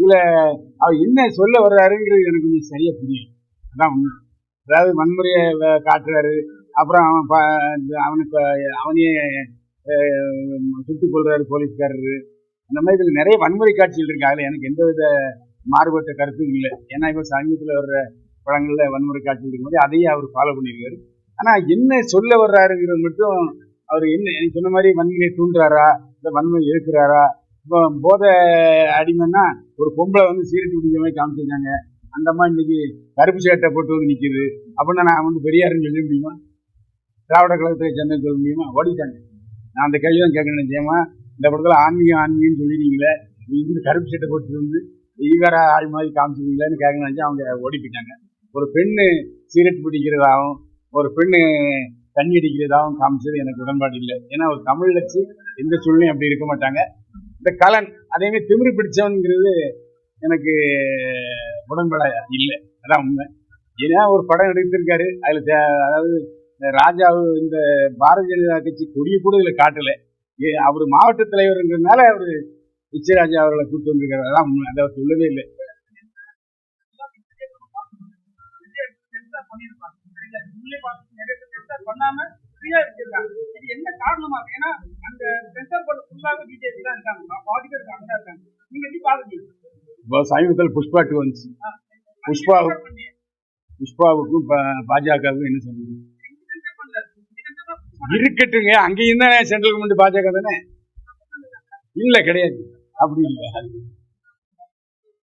இதுல அவர் என்ன சொல்ல வர்றாருங்கிறது எனக்கு கொஞ்சம் சரியா புரியும். அதான் உண்மை. அதாவது வன்முறையை காட்டுறாரு, அப்புறம் அவனுக்கு அவனையே சுட்டுக் கொள்றாரு போலீஸ்காரரு. அந்த மாதிரி இதுல நிறைய வன்முறை காட்சிகள் இருக்கு. அதுல எனக்கு எந்த வித மாறுபட்ட கருத்தும் இல்லை. ஏன்னா இப்ப சமீபத்தில் வர்ற படங்கள்ல வன்முறை காட்சிகள் இருக்கும்போது அதையே அவர் ஃபாலோ பண்ணியிருக்காரு. ஆனா என்ன சொல்ல வர்றாருங்கிறது மட்டும் அவர் என்ன சொன்ன மாதிரி வன்முறையை தூண்டுறாரா, இந்த வன்முறை இருக்கிறாரா? இப்போ போதை அடிமைன்னா ஒரு பொம்பளை சீரட்டு குடிக்கிற மாதிரி காமிச்சிருக்காங்க. அந்த மாதிரி இன்னைக்கு கருப்பு சேட்டை போட்டு நிற்கிது அப்படின்னா நான் பெரியாருன்னு சொல்ல முடியுமா? திராவிட கழகத்தை சேர்ந்த சொல்ல முடியுமா? ஓடிட்டாங்க. நான் அந்த கேள்வி தான் கேட்க நினைச்சேமா. இந்த படத்துல ஆன்மீகம்னு சொல்லிடுவீங்களே, நீங்க கருப்பு சட்டை போட்டு ஈவரா ஆள் மாதிரி காமிச்சிருவீங்களான்னு கேட்க நினைச்சா அவங்க ஓடி போயிட்டாங்க. ஒரு பெண்ணு சீரட் பிடிக்கிறதாகவும் ஒரு பெண்ணு தண்ணி அடிக்கிறதாகவும் காமிச்சது எனக்கு உடன்பாடு இல்லை. ஏன்னா ஒரு தமிழ் வச்சு எந்த சூழ்நிலையும் அப்படி இருக்க மாட்டாங்க. இந்த கலன் அதே மாதிரி திமிரு பிடிச்சவனுங்கிறது எனக்கு உடன்பாடு இல்லை. அதான் உண்மை. ஏன்னா ஒரு படம் எடுத்திருக்காரு, அதுல அதாவது ராஜாவு இந்த பாரதிய ஜனதா கட்சி கொடியை கூட இதுல காட்டல. அவர் மாவட்ட தலைவர்ங்கிறதுனால அவரு விஜயராஜா அவர்களை கூட்டு வந்திருக்காரு. அதான் உண்மை. அதை அவர் சொல்லவே இல்லை. சமீபத்தில் புஷ்பா 2 வந்துச்சு. புஷ்பாவுக்கும் பாஜகவுக்கும் என்ன சொல்லுங்க இருக்கட்டுங்க. அங்கேயும் தான் சென்ட்ரல் கவர்மெண்ட் பாஜக தானே. இல்ல கிடையாது, அப்படி இல்லை.